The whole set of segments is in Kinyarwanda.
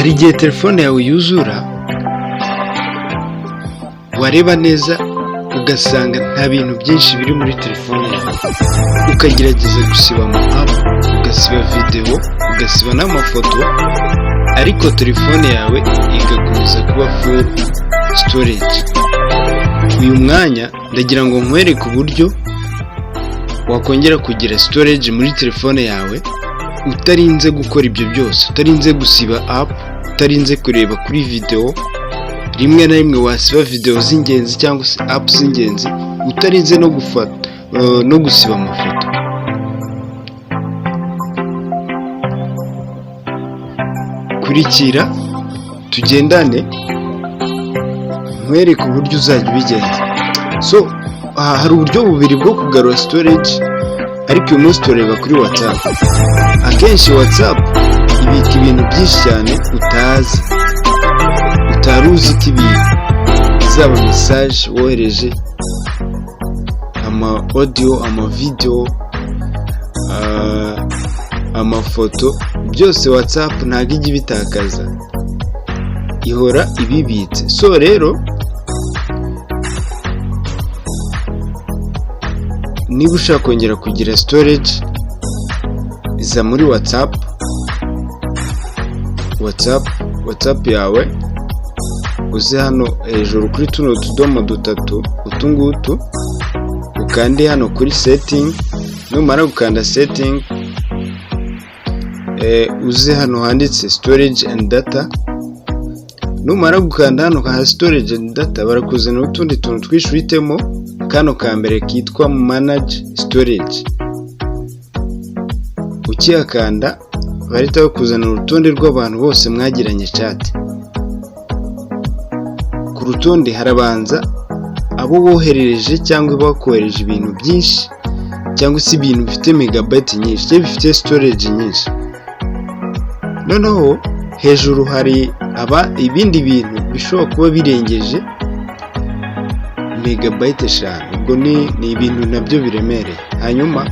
hari igihe telefone yawe yuzura wareba neza ugasanga nta bintu byinshi biri muri telefone yawe, ukagerageza gusiba app, ugasiba video, ugasiba n'amafoto, ariko telefone yawe igakomeza kuba full storage. Uyu mwanya ndagira ngo nkwereke uburyo wakongera kugira storage muri telefone yawe utarinze gukora ibyo byose, utarinze gusiba app, utarinze kureba kuri video. Rimwe na rimwe wasiba video z'ingenzi cyangwa se app z'ingenzi utarinze no gufata no gusiba amafoto. Kurikira tugendane nkwereke uburyo uzajya ubigenza. So hari uburyo bubiri bwo kugarura storage, ariko uyu munsi tureba kuri WhatsApp. Akenshi WhatsApp ibika ibintu byinshi cyane utari uzi ko ibintu, zaba message wohereje, ama audio, ama video, amafoto, byose WhatsApp ntabwo ijya ibitakaza, ihora ibibitse. So rero niba ushaka kongera kugira storage, iza muri WhatsApp yawe, uze hano hejuru kuri tuno tudomo dutatu utungutu, ukande hano kuri setting. Numara gukanda setting, uze hano handitse storage and data. Numara gukanda hano ka storage and data, barakuzana utundi tuntu twishwitemo. Kano ka mbere kitwa manage storage, ukiyakanda barita bakuzana urutonde rw'abantu bose mwagiranye chat. Ku rutonde harabanza abo woherereje cyangwa bakohereje ibintu byinshi, cyangwa se ibintu bifite megabyte nyinshi, cyangwa bifite storage nyinshi. Noneho hejuru hari ibindi bintu bishobora kuba birengeje megabyte 5. Ubwo ni ibintu nabyo biremereye. Hanyuma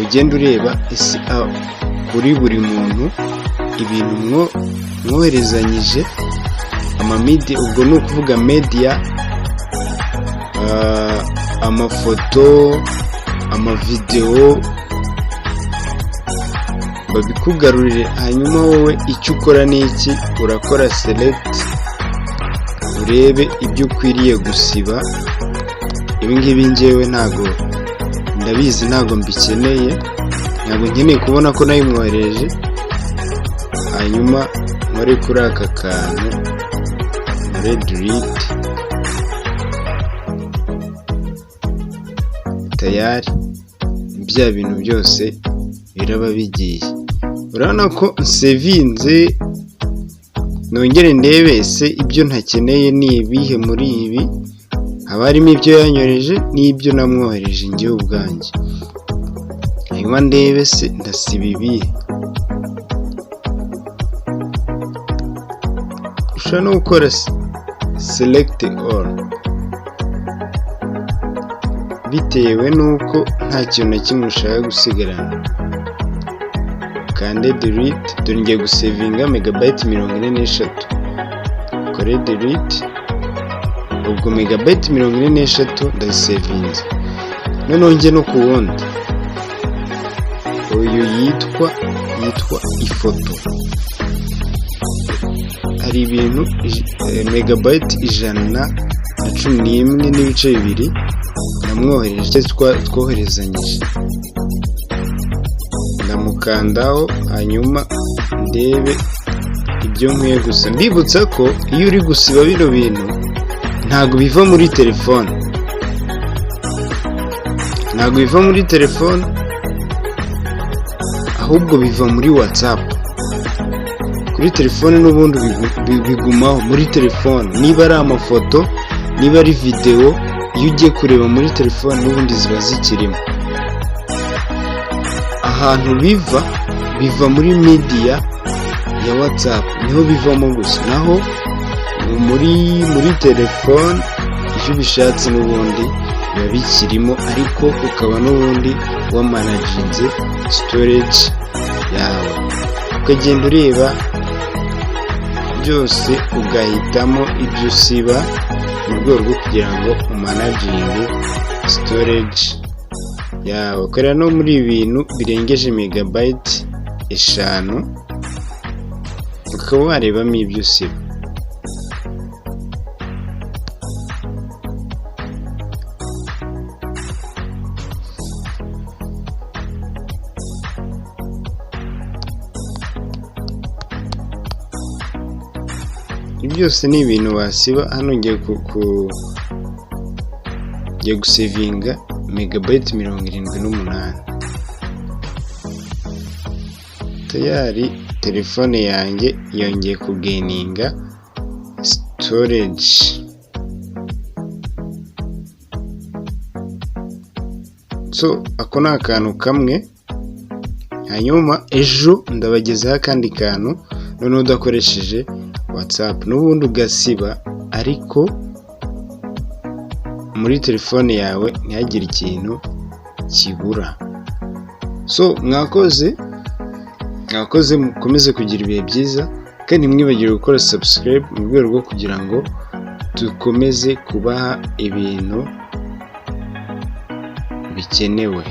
ugenda ureba kuri buri muntu ibintu mwoherezanyije, media. Ubwo ni ukuvuga media, amafoto, amavideo, babikugarurire. Hanyuma wowe icyo ukora ni iki? Urakora select, urebe ibyo ukwiriye gusiba. Ibi ngibi njyewe ntago ndabizi, ntago mbikeneye, ntago nkeneye kubona ko nayimwohereje. Hanyuma nkore kuri aka kantu, nkore delete, tayari bya bintu byose biraba bigiye. Urabona ko nsevinze. Nongere ndebe ese ibyo ntakeneye ni ibihe muri ibi. Haba harimo ibyo yanyoreje n'ibyo namwohereje njye ubwanjye. Hanyuma ndebe se ndasiba ibihe. Ushobora no gukora select all, bitewe nuko nta kintu na kimwe ushaka gusigarana. Kande delete, dore ngiye gusavinga megabyte 43. Kore delete, ubwo megabyte 43 ndazisavinze. Noneho njye no ku wundi, uyu yitwa ifoto. Hari ibintu megabyte 111 n'ibice 2 namwohereje, twoherezanyije. Ndamukandaho, hanyuma ndebe ibyo nkwiye gusa. Mbibutsa ko iyo uri gusiba bino bintu ntago biva muri telefone, ahubwo biva muri WhatsApp. Kuri telefone n'ubundi bigumaho muri telefone. Niba ari amafoto, niba ari video, iyo ugiye kureba muri telefone n'ubundi ziba zikirimo. Ahantu biva muri media ya WhatsApp niho bivamo gusa, naho muri telefone iyo ubishatse n'ubundi biba bikirimo, ariko ukaba n'ubundi wamanaginze storage yawe. Ukagenda ureba byose ugahitamo ibyo usiba mu rwego rwo kugira ngo umanaginge storage yawe. Ukorera no muri ibintu birengeje megabyte 5 ukaba warebamo ibyo usiba. Byose ni ibintu wasiba. Hano ngiye gusevinga megabyte 78 tayari. Telefone yanjye yongeye kugaininga storage. So ako ni akantu kamwe. Hanyuma ejo ndabagezaho akandi kantu none udakoresheje WhatsApp n'ubundi ugasiba ariko muri telefone yawe ntihagire ikintu kibura. So mwakoze mukomeze kugira ibihe byiza kandi mwibagire gukora subscribe mu rwego rwo kugira ngo dukomeze kubaha ibintu bikenewe.